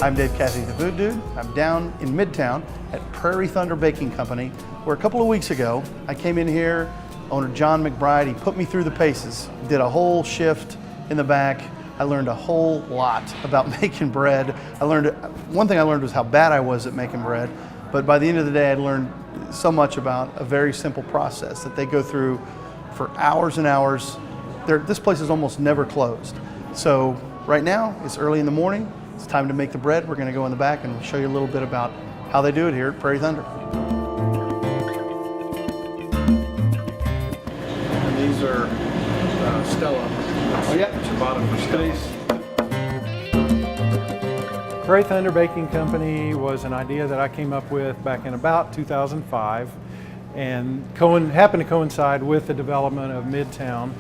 I'm Dave Cassidy, the Food Dude. I'm down in Midtown at Prairie Thunder Baking Company, where a couple of weeks ago I came in here. Owner John McBryde, he put me through the paces, did a whole shift in the back. I learned a whole lot about making bread. One thing I learned was how bad I was at making bread, but by the end of the day I learned so much about a very simple process that they go through for hours and hours. This place is almost never closed. So right now, it's early in the morning, it's time to make the bread. We're gonna go in the back and show you a little bit about how they do it here at Prairie Thunder. And these are Stella. Oh yeah, It's your bottom for Stella. Prairie Thunder Baking Company was an idea that I came up with back in about 2005 and happened to coincide with the development of Midtown.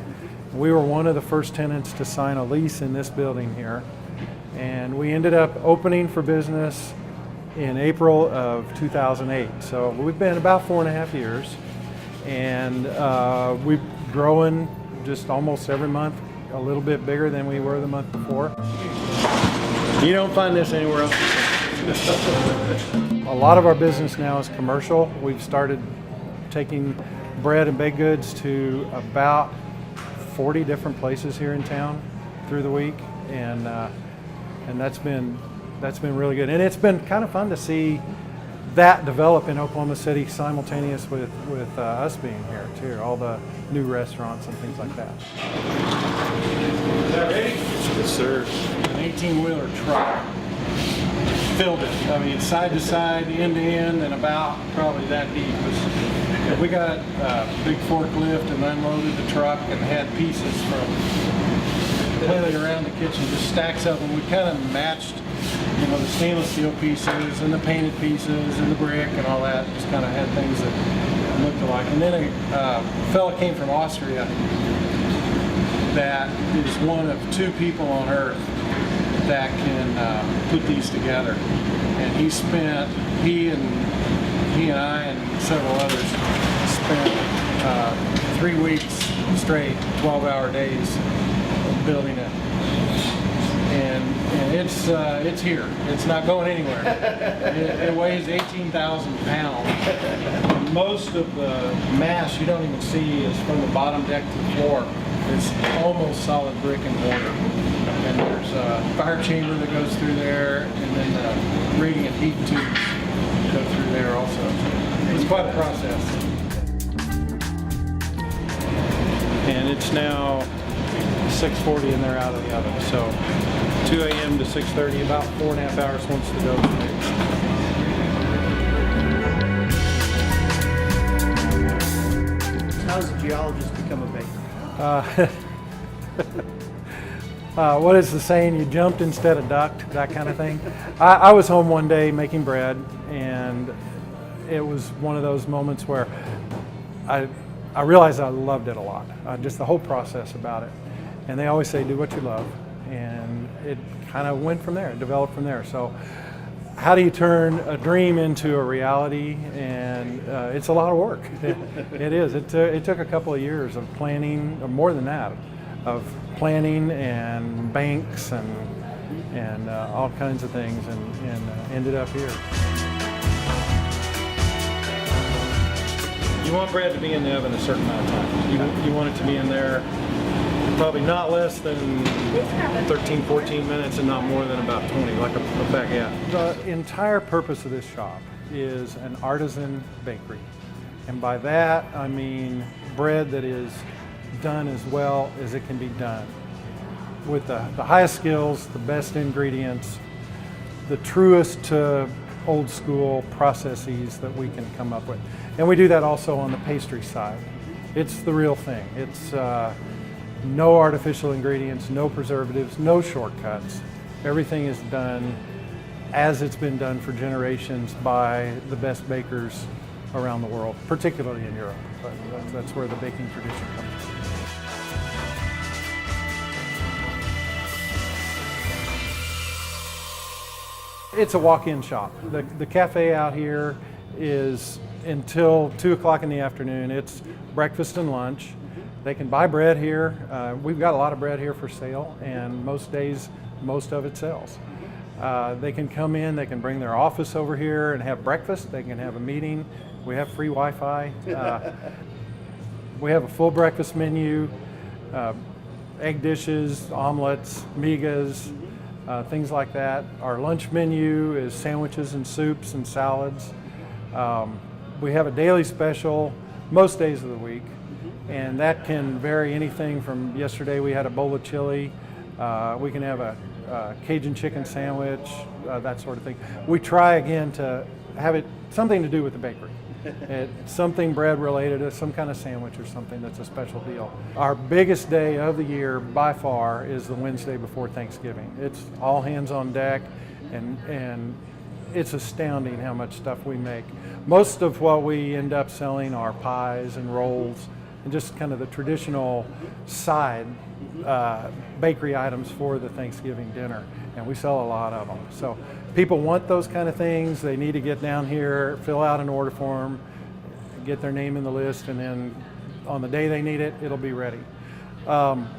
We were one of the first tenants to sign a lease in this building here, and we ended up opening for business in April of 2008. So we've been about 4.5 years, and we've grown just almost every month, a little bit bigger than we were the month before. You don't find this anywhere else. A lot of our business now is commercial. We've started taking bread and baked goods to about 40 different places here in town through the week, and that's been really good. And it's been kind of fun to see that develop in Oklahoma City simultaneous with us being here too. All the new restaurants and things like that. Is that ready? Yes, sir. An 18-wheeler truck filled it. I mean, side to side, end to end, and about probably that deep. We got a big forklift and unloaded the truck and had pieces from completely around the kitchen, just stacks of them. We kind of matched, the stainless steel pieces and the painted pieces and the brick and all that. Just kind of had things that looked alike. And then a fella came from Austria that is one of 2 people on earth that can put these together. And he and I and several others spent 3 weeks straight, 12-hour days building it. And it's here. It's not going anywhere. It weighs 18,000 pounds. Most of the mass you don't even see is from the bottom deck to the floor. It's almost solid brick and mortar. And there's a fire chamber that goes through there, and then the radiant heat tubes go through there also. It's quite a process. And it's now 6:40 and they're out of the oven. So 2 a.m. to 6:30, about 4.5 hours once the dough's mixed. How does a geologist become a baker? What is the saying? You jumped instead of ducked, that kind of thing. I was home one day making bread, and it was one of those moments where I realized I loved it a lot, just the whole process about it. And they always say, do what you love. And it kind of went from there, it developed from there. So how do you turn a dream into a reality? And it's a lot of work. It is. It took a couple of years of planning, or more than that, of planning and banks and all kinds of things, and ended up here. You want bread to be in the oven a certain amount of time. You want it to be in there probably not less than 13, 14 minutes and not more than about 20, like a baguette. The entire purpose of this shop is an artisan bakery. And by that, I mean bread that is done as well as it can be done, with the highest skills, the best ingredients, the truest to old school processes that we can come up with. And we do that also on the pastry side. It's the real thing. It's no artificial ingredients, no preservatives, no shortcuts. Everything is done as it's been done for generations by the best bakers around the world, particularly in Europe. But that's where the baking tradition comes. It's a walk-in shop. The cafe out here is until 2 o'clock in the afternoon. It's breakfast and lunch. They can buy bread here. We've got a lot of bread here for sale, and most days, most of it sells. They can come in, they can bring their office over here and have breakfast, they can have a meeting. We have free Wi-Fi. We have a full breakfast menu, egg dishes, omelets, migas, things like that. Our lunch menu is sandwiches and soups and salads. We have a daily special most days of the week, and that can vary anything from yesterday we had a bowl of chili. We can have a Cajun chicken sandwich, that sort of thing. We try again to have it something to do with the bakery. Something bread related, some kind of sandwich or something that's a special deal. Our biggest day of the year by far is the Wednesday before Thanksgiving. It's all hands on deck, and it's astounding how much stuff we make. Most of what we end up selling are pies and rolls and just kind of the traditional side bakery items for the Thanksgiving dinner, and we sell a lot of them. So people want those kind of things. They need to get down here, fill out an order form, get their name in the list, and then on the day they need it, it'll be ready.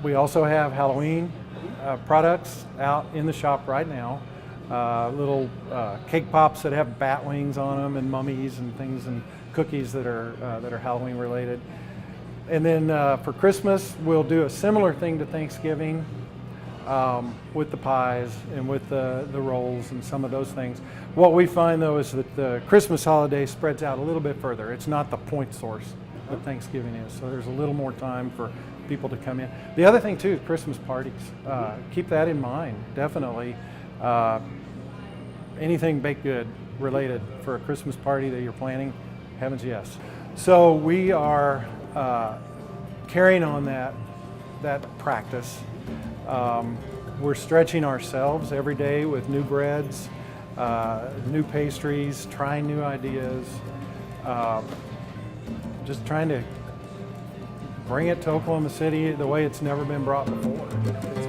We also have Halloween products out in the shop right now. Little cake pops that have bat wings on them, and mummies and things, and cookies that are Halloween related. And then for Christmas, we'll do a similar thing to Thanksgiving with the pies and with the rolls and some of those things. What we find though is that the Christmas holiday spreads out a little bit further. It's not the point source that Thanksgiving is, so there's a little more time for people to come in. The other thing too, Christmas parties. Keep that in mind, definitely. Anything baked good related for a Christmas party that you're planning, heavens yes. So we are carrying on that practice. We're stretching ourselves every day with new breads, new pastries, trying new ideas, just trying to bring it to Oklahoma City the way it's never been brought before.